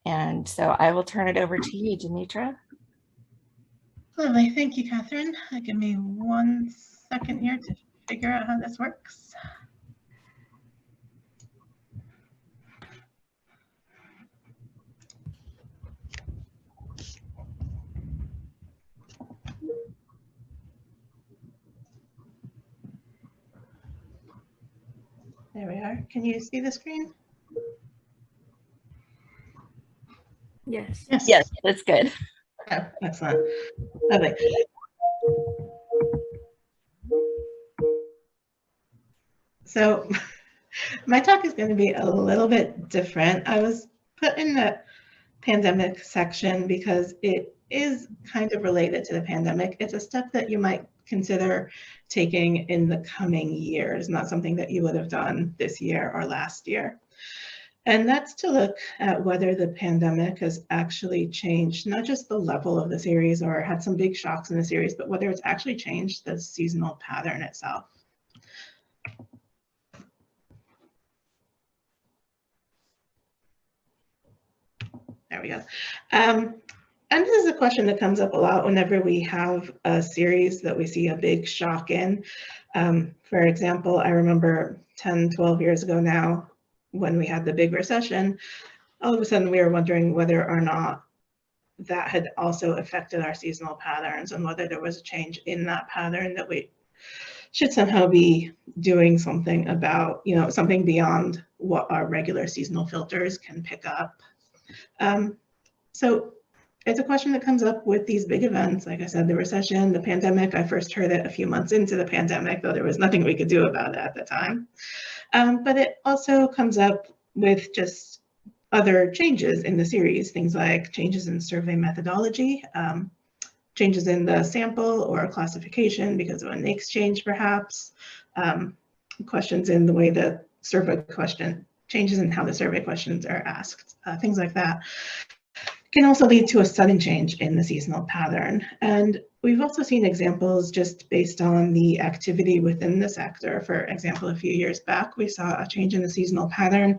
And so I will turn it over to you, Demetra. Lovely, thank you, Catherine. Give me 1 second here to figure out how this works. There we are. Can you see the screen? Yes. Yes, that's good. Oh, excellent. Lovely. So my talk is going to be a little bit different. I was put in the pandemic section because it is kind of related to the pandemic. It's a step that you might consider taking in the coming years, not something that you would have done this year or last year. And that's to look at whether the pandemic has actually changed not just the level of the series or had some big shocks in the series, but whether it's actually changed the seasonal pattern itself. There we go. And this is a question that comes up a lot whenever we have a series that we see a big shock in. For example, I remember 10, 12 years ago now, when we had the big recession, all of a sudden we were wondering whether or not that had also affected our seasonal patterns and whether there was a change in that pattern that we should somehow be doing something about, something beyond what our regular seasonal filters can pick up. So it's a question that comes up with these big events. Like I said, the recession, the pandemic. I first heard it a few months into the pandemic, though there was nothing we could do about it at the time. But it also comes up with just other changes in the series, things like changes in survey methodology, changes in the sample or classification because of a NAICS change, perhaps, questions in the way the survey question, changes in how the survey questions are asked, things like that can also lead to a sudden change in the seasonal pattern. And we've also seen examples just based on the activity within the sector. For example, a few years back, we saw a change in the seasonal pattern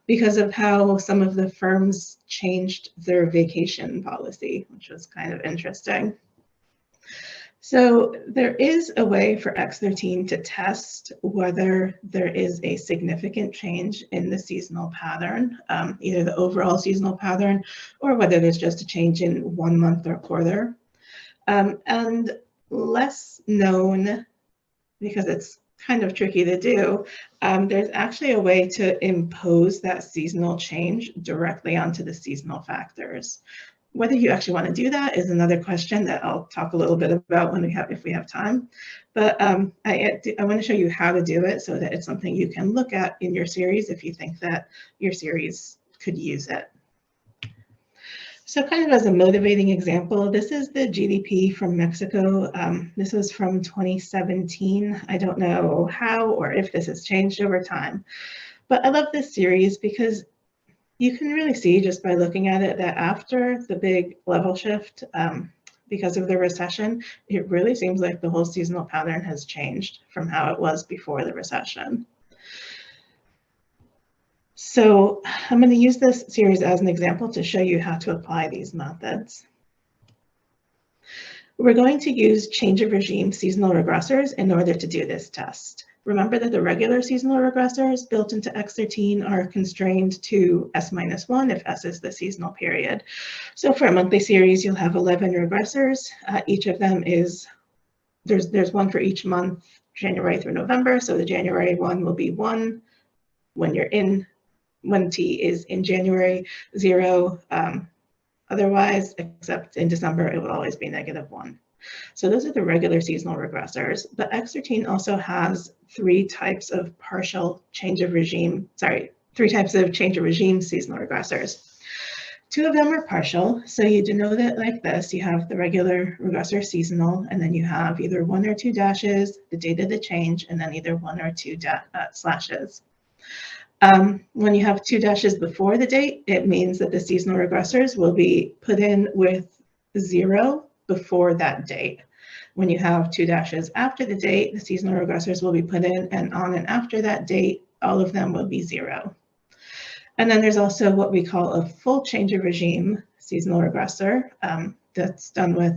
because of how some of the firms changed their vacation policy, which was kind of interesting. So there is a way for X13 to test whether there is a significant change in the seasonal pattern, either the overall seasonal pattern or whether there's just a change in 1 month or quarter. And less known, because it's kind of tricky to do, there's actually a way to impose that seasonal change directly onto the seasonal factors. Whether you actually want to do that is another question that I'll talk a little bit about if we have time. But I want to show you how to do it so that it's something you can look at in your series if you think that your series could use it. So kind of as a motivating example, this is the GDP from Mexico. This was from 2017. I don't know how or if this has changed over time, but I love this series because you can really see just by looking at it that after the big level shift, because of the recession, it really seems like the whole seasonal pattern has changed from how it was before the recession. So I'm going to use this series as an example to show you how to apply these methods. We're going to use change of regime seasonal regressors in order to do this test. Remember that the regular seasonal regressors built into X13 are constrained to S-1 if S is the seasonal period. So for a monthly series, you'll have 11 regressors. Each of them is, there's one for each month, January through November. So the January one will be 1 when T is in January, 0 otherwise, except in December, it will always be -1. So those are the regular seasonal regressors, but X13 also has 3 types of change of regime seasonal regressors. 2 of them are partial, so you denote it like this. You have the regular regressor seasonal, and then you have either 1 or 2 dashes, the date of the change, and then either 1 or 2 slashes. When you have 2 dashes before the date, it means that the seasonal regressors will be put in with 0 before that date. When you have 2 dashes after the date, the seasonal regressors will be put in, and on and after that date, all of them will be 0. And then there's also what we call a full change of regime seasonal regressor. That's done with,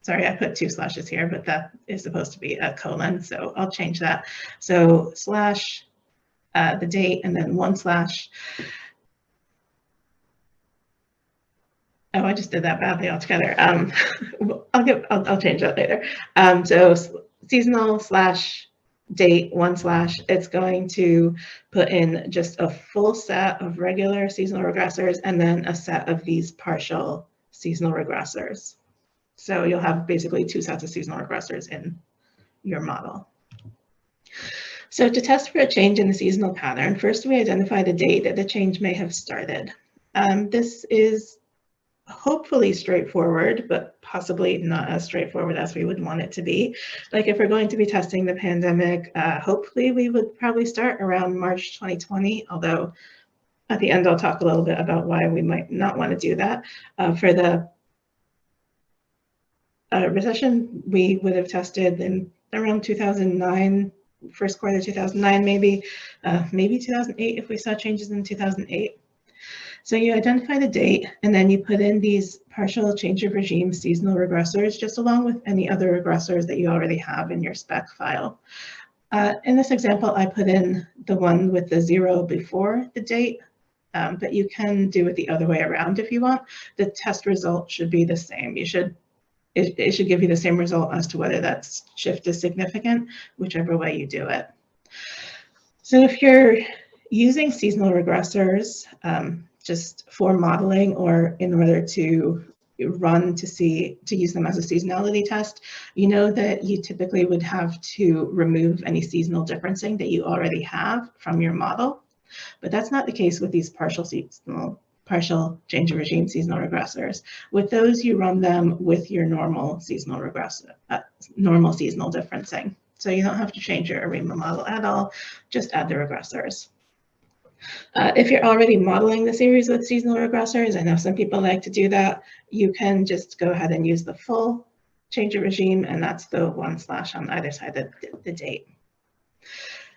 sorry, I put 2 slashes here, but that is supposed to be a colon, so I'll change that. So slash the date and then 1 slash. Oh, I just did that badly altogether. I'll change that later. So seasonal slash date 1 slash, it's going to put in just a full set of regular seasonal regressors and then a set of these partial seasonal regressors. So you'll have basically 2 sets of seasonal regressors in your model. So to test for a change in the seasonal pattern, first we identify the date that the change may have started. This is hopefully straightforward, but possibly not as straightforward as we would want it to be. Like if we're going to be testing the pandemic, hopefully we would probably start around March 2020, although at the end I'll talk a little bit about why we might not want to do that. For the recession, we would have tested in around 2009, first quarter 2009 maybe, maybe 2008 if we saw changes in 2008. So you identify the date, and then you put in these partial change of regime seasonal regressors, just along with any other regressors that you already have in your spec file. In this example, I put in the one with the 0 before the date, but you can do it the other way around if you want. The test result should be the same. It should give you the same result as to whether that shift is significant, whichever way you do it. So if you're using seasonal regressors, just for modeling or in order to run to use them as a seasonality test, you know that you typically would have to remove any seasonal differencing that you already have from your model. But that's not the case with these partial change of regime seasonal regressors. With those, you run them with your normal seasonal normal seasonal differencing. So you don't have to change your ARIMA model at all, just add the regressors. If you're already modeling the series with seasonal regressors, I know some people like to do that, you can just go ahead and use the full change of regime, and that's the 1 slash on either side of the date.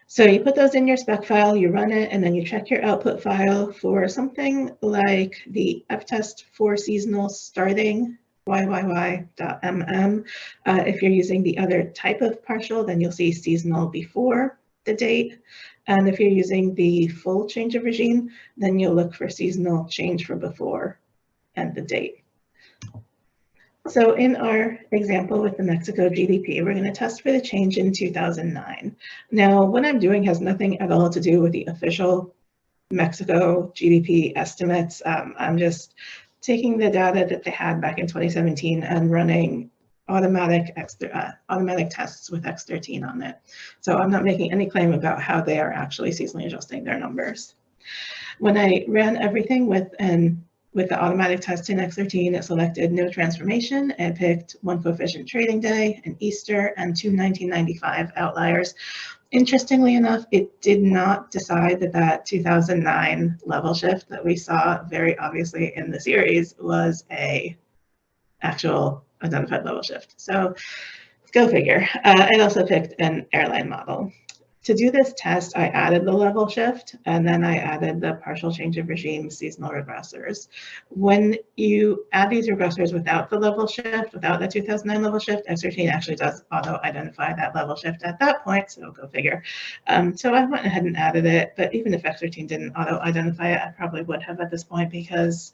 So you put those in your spec file, you run it, and then you check your output file for something like the ftest for seasonal starting yyy.mm. If you're using the other type of partial, then you'll see seasonal before the date. And if you're using the full change of regime, then you'll look for seasonal change for before and the date. So in our example with the Mexico GDP, we're going to test for the change in 2009. Now, what I'm doing has nothing at all to do with the official Mexico GDP estimates. I'm just taking the data that they had back in 2017 and running automatic tests with X13 on it. So I'm not making any claim about how they are actually seasonally adjusting their numbers. When I ran everything with the automatic test in X13, it selected no transformation and picked 1 coefficient trading day, an Easter, and 2 1995 outliers. Interestingly enough, it did not decide that 2009 level shift that we saw very obviously in the series was a actual identified level shift. So go figure. It also picked an airline model. To do this test, I added the level shift, and then I added the partial change of regime seasonal regressors. When you add these regressors without the level shift, without the 2009 level shift, X13 actually does auto-identify that level shift at that point, so go figure. So I went ahead and added it, but even if X13 didn't auto-identify it, I probably would have at this point because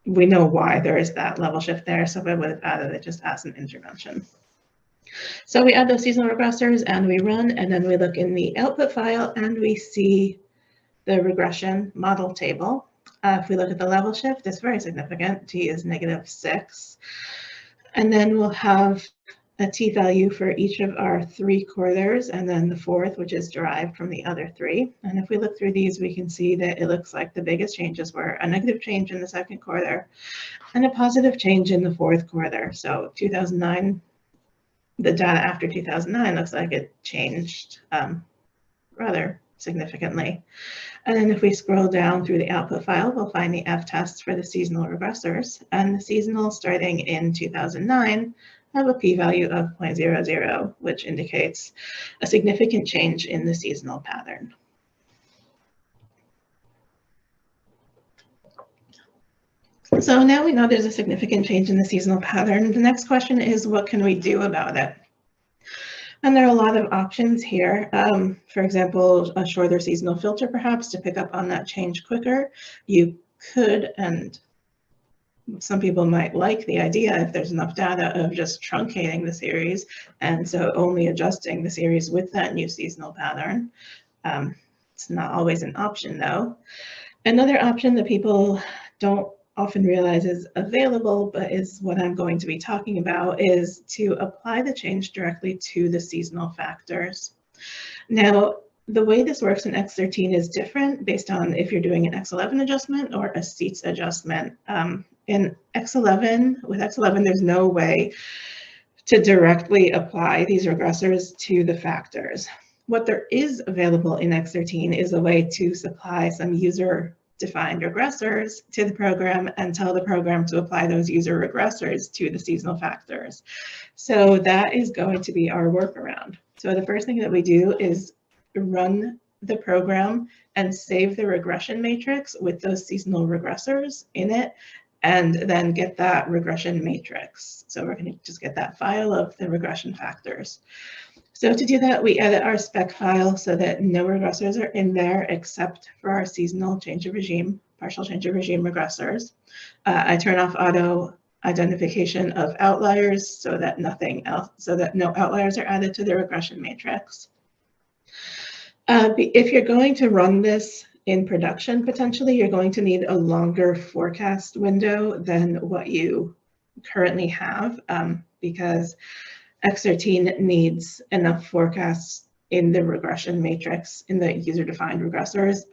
we know why there is that level shift there, so I would have added it just as an intervention. So we add those seasonal regressors and we run, and then we look in the output file and we see the regression model table. If we look at the level shift, it's very significant. T is -6. And then we'll have a t-value for each of our 3 quarters, and then the 4th, which is derived from the other 3. And if we look through these, we can see that it looks like the biggest changes were a negative change in the 2nd quarter and a positive change in the 4th quarter. So 2009, the data after 2009 looks like it changed rather significantly. And then if we scroll down through the output file, we'll find the f-tests for the seasonal regressors. And the seasonal starting in 2009 have a p-value of 0.00, which indicates a significant change in the seasonal pattern. So now we know there's a significant change in the seasonal pattern. The next question is, what can we do about it? And there are a lot of options here. For example, a shorter seasonal filter, perhaps, to pick up on that change quicker. You could, and some people might like the idea, if there's enough data, of just truncating the series, and so only adjusting the series with that new seasonal pattern. It's not always an option, though. Another option that people don't often realize is available, but is what I'm going to be talking about, is to apply the change directly to the seasonal factors. Now, the way this works in X13 is different based on if you're doing an X11 adjustment or a seats adjustment. In X11, with X11, there's no way to directly apply these regressors to the factors. What there is available in X13 is a way to supply some user-defined regressors to the program and tell the program to apply those user regressors to the seasonal factors. So that is going to be our workaround. So the first thing that we do is run the program and save the regression matrix with those seasonal regressors in it, and then get that regression matrix. So we're going to just get that file of the regression factors. So to do that, we edit our spec file so that no regressors are in there except for our seasonal change of regime, partial change of regime regressors. I turn off auto identification of outliers so that nothing else, so that no outliers are added to the regression matrix. If you're going to run this in production, potentially, you're going to need a longer forecast window than what you currently have, because X13 needs enough forecasts in the regression matrix, in the user-defined regressors,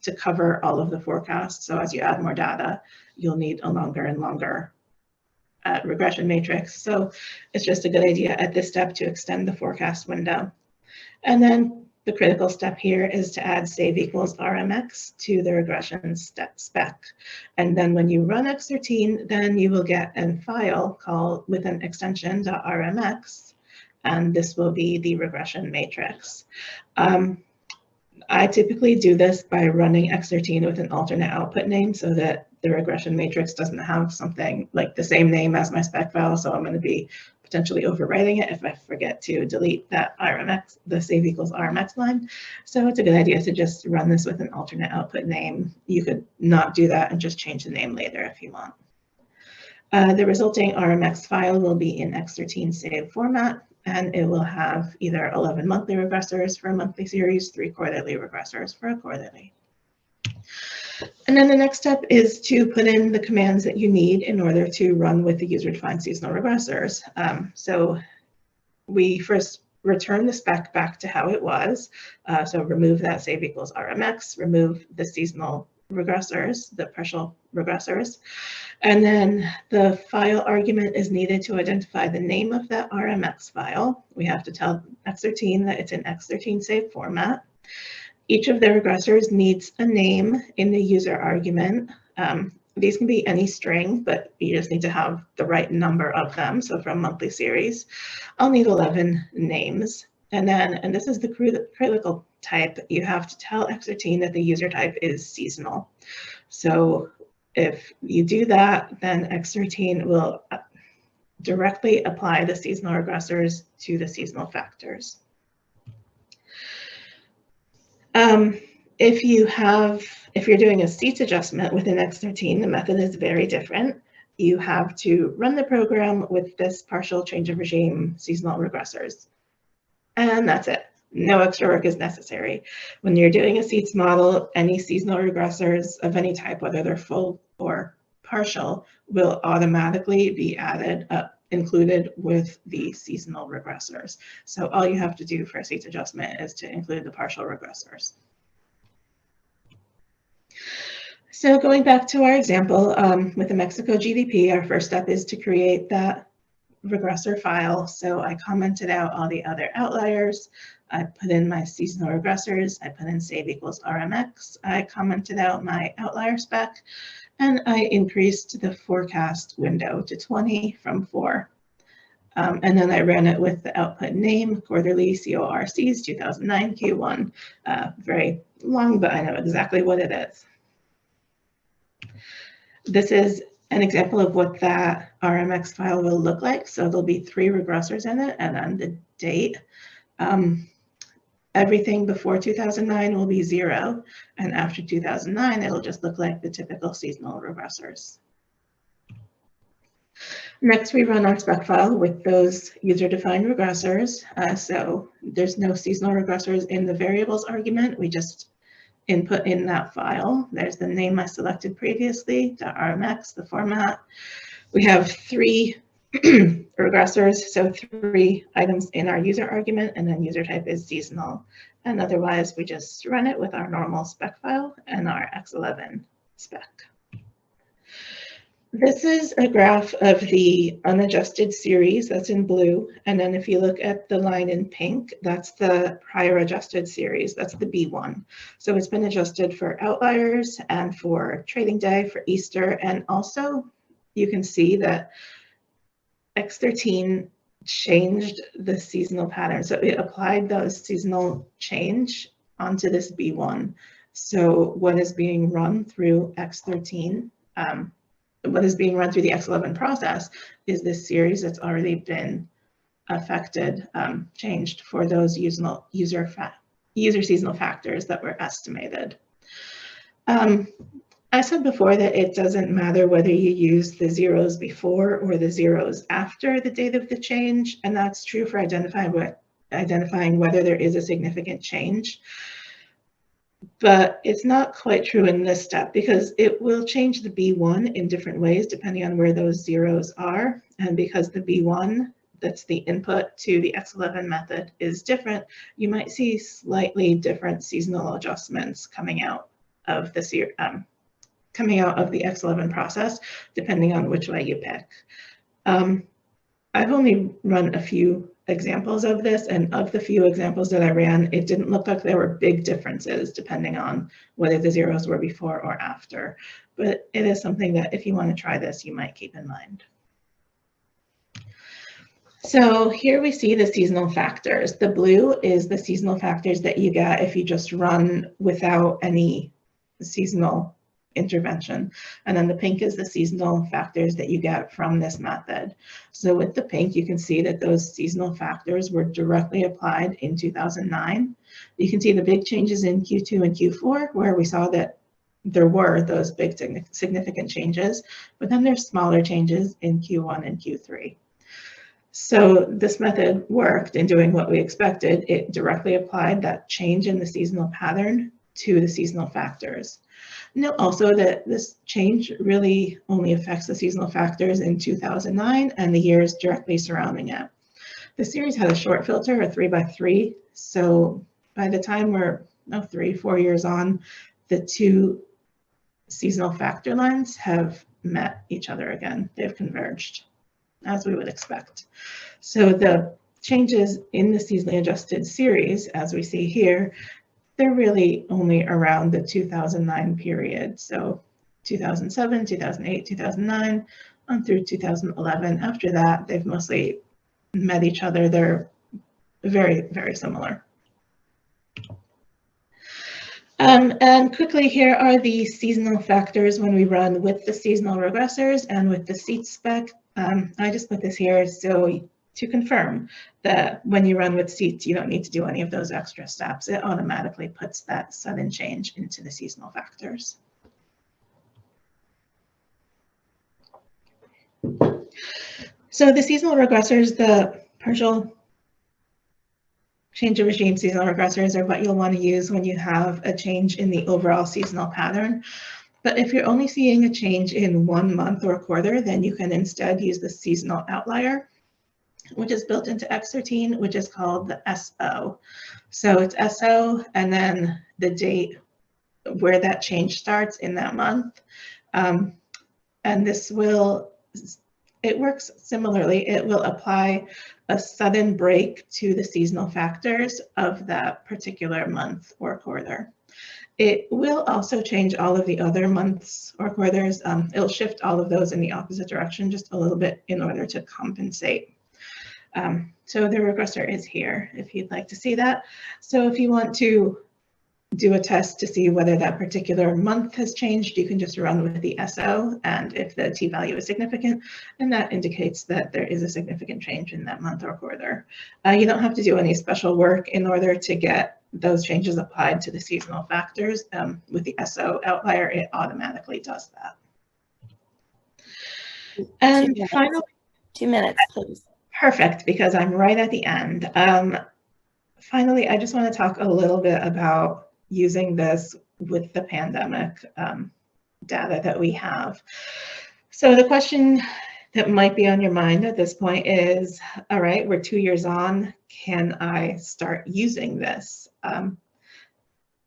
to cover all of the forecasts. So as you add more data, you'll need a longer and longer regression matrix. So it's just a good idea at this step to extend the forecast window. And then the critical step here is to add save equals RMX to the regression spec. And then when you run X13, then you will get a file called with an extension .rmx, and this will be the regression matrix. I typically do this by running X13 with an alternate output name so that the regression matrix doesn't have something like the same name as my spec file. So I'm going to be potentially overwriting it if I forget to delete that RMX, the save equals RMX line. So it's a good idea to just run this with an alternate output name. You could not do that and just change the name later if you want. The resulting RMX file will be in X13 save format, and it will have either 11 monthly regressors for a monthly series, 3 quarterly regressors for a quarterly. And then the next step is to put in the commands that you need in order to run with the user-defined seasonal regressors. So we first return the spec back to how it was. So remove that save equals RMX, remove the seasonal regressors, the partial regressors. And then the file argument is needed to identify the name of that RMX file. We have to tell X13 that it's in X13 save format. Each of the regressors needs a name in the user argument. These can be any string, but you just need to have the right number of them. So for a monthly series, I'll need 11 names. And this is the critical type, you have to tell X13 that the user type is seasonal. So if you do that, then X13 will directly apply the seasonal regressors to the seasonal factors. If you're doing a seats adjustment within X13, the method is very different. You have to run the program with this partial change of regime seasonal regressors. And that's it. No extra work is necessary. When you're doing a seats model, any seasonal regressors of any type, whether they're full or partial, will automatically be added included with the seasonal regressors. So all you have to do for a seats adjustment is to include the partial regressors. So going back to our example, with the Mexico GDP, our first step is to create that regressor file. So I commented out all the other outliers. I put in my seasonal regressors. I put in save equals RMX. I commented out my outlier spec, and I increased the forecast window to 20 from 4. And then I ran it with the output name, quarterly CORCs 2009 Q1. Very long, but I know exactly what it is. This is an example of what that RMX file will look like. So there'll be 3 regressors in it, and then the date. Everything before 2009 will be 0, and after 2009, it'll just look like the typical seasonal regressors. Next, we run our spec file with those user-defined regressors. So there's no seasonal regressors in the variables argument. We just input in that file. There's the name I selected previously, the RMX, the format. We have 3 regressors, so 3 items in our user argument, and then user type is seasonal. And otherwise, we just run it with our normal spec file and our X11 spec. This is a graph of the unadjusted series that's in blue. And then if you look at the line in pink, that's the prior adjusted series. That's the B1. So it's been adjusted for outliers and for trading day, for Easter. And also you can see that X13 changed the seasonal pattern. So it applied those seasonal change onto this B1. So what is being run through X13, what is being run through the X11 process is this series that's already been affected, changed for those user seasonal factors that were estimated. I said before that it doesn't matter whether you use the zeros before or the zeros after the date of the change, and that's true for identifying whether there is a significant change. But it's not quite true in this step because it will change the B1 in different ways depending on where those zeros are. And because the B1, that's the input to the X11 method, is different, you might see slightly different seasonal adjustments coming out of the X11 process, depending on which way you pick. I've only run a few examples of this, and of the few examples that I ran, it didn't look like there were big differences depending on whether the zeros were before or after. But it is something that if you want to try this, you might keep in mind. So here we see the seasonal factors. The blue is the seasonal factors that you get if you just run without any seasonal intervention. And then the pink is the seasonal factors that you get from this method. So with the pink, you can see that those seasonal factors were directly applied in 2009. You can see the big changes in Q2 and Q4, where we saw that there were those big significant changes, but then there's smaller changes in Q1 and Q3. So this method worked in doing what we expected. It directly applied that change in the seasonal pattern to the seasonal factors. Note also that this change really only affects the seasonal factors in 2009 and the years directly surrounding it. The series had a short filter, a 3x3, so by the time we're 3-4 years on, the 2 seasonal factor lines have met each other again. They've converged, as we would expect. So the changes in the seasonally adjusted series, as we see here, they're really only around the 2009 period. So 2007, 2008, 2009, on through 2011. After that, they've mostly met each other. They're very, very similar. And quickly, here are the seasonal factors when we run with the seasonal regressors and with the seat spec. I just put this here so to confirm that when you run with seats, you don't need to do any of those extra steps. It automatically puts that sudden change into the seasonal factors. So the seasonal regressors, the partial change of regime seasonal regressors are what you'll want to use when you have a change in the overall seasonal pattern. But if you're only seeing a change in 1 month or quarter, then you can instead use the seasonal outlier, which is built into X13, which is called the SO. So it's SO and then the date where that change starts in that month. And this will, it works similarly. It will apply a sudden break to the seasonal factors of that particular month or quarter. It will also change all of the other months or quarters. It'll shift all of those in the opposite direction just a little bit in order to compensate. So the regressor is here if you'd like to see that. So if you want to do a test to see whether that particular month has changed, you can just run with the SO, and if the t-value is significant, then that indicates that there is a significant change in that month or quarter. You don't have to do any special work in order to get those changes applied to the seasonal factors. With the SO outlier, it automatically does that. And finally, 2 minutes, please. Perfect, because I'm right at the end. Finally, I just want to talk a little bit about using this with the pandemic data that we have. So the question that might be on your mind at this point is, all right, we're 2 years on, can I start using this?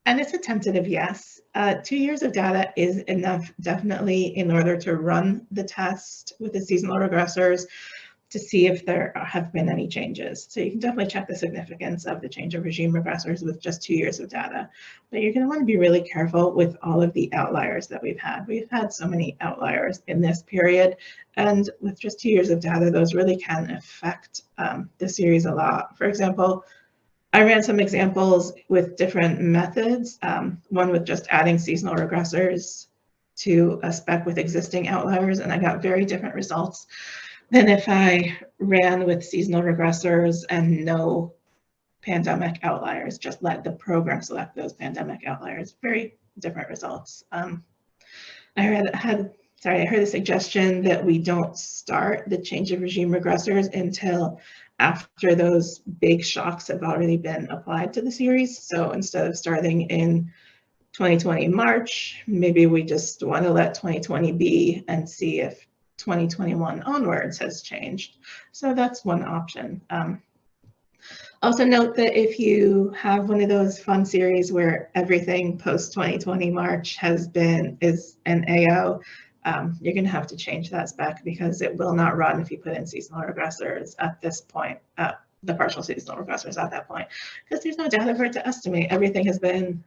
And it's a tentative yes. 2 years of data is enough, definitely, in order to run the test with the seasonal regressors to see if there have been any changes. So you can definitely check the significance of the change of regime regressors with just 2 years of data. But you're going to want to be really careful with all of the outliers that we've had. We've had so many outliers in this period, and with just 2 years of data, those really can affect the series a lot. For example, I ran some examples with different methods, one with just adding seasonal regressors to a spec with existing outliers, and I got very different results than if I ran with seasonal regressors and no pandemic outliers, just let the program select those pandemic outliers. Very different results. I heard a suggestion that we don't start the change of regime regressors until after those big shocks have already been applied to the series. So instead of starting in 2020 March, maybe we just want to let 2020 be and see if 2021 onwards has changed. So that's one option. Also note that if you have one of those fun series where everything post 2020 March is an AO, you're going to have to change that spec because it will not run if you put in seasonal regressors at this point, the partial seasonal regressors at that point, because there's no data for it to estimate. Everything has been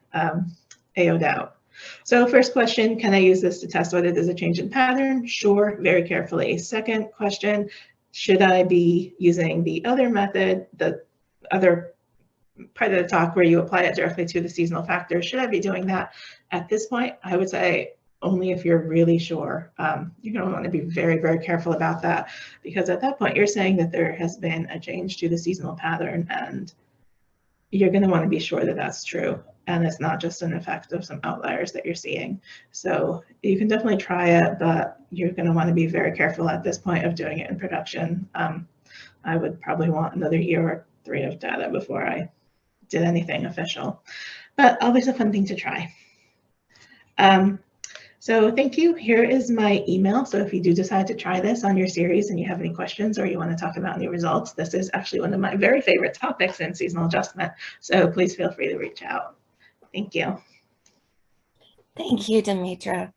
AO'd out. So first question, can I use this to test whether there's a change in pattern? Sure, very carefully. Second question, should I be using the other method, the other part of the talk where you apply it directly to the seasonal factors? Should I be doing that? At this point, I would say only if you're really sure. You're going to want to be very, very careful about that, because at that point, you're saying that there has been a change to the seasonal pattern, and you're going to want to be sure that that's true. And it's not just an effect of some outliers that you're seeing. So you can definitely try it, but you're going to want to be very careful at this point of doing it in production. I would probably want another year or 3 of data before I did anything official, but always a fun thing to try. So thank you. Here is my email. So if you do decide to try this on your series and you have any questions or you want to talk about any results, this is actually one of my very favorite topics in seasonal adjustment. So please feel free to reach out. Thank you. Thank you, Demetra.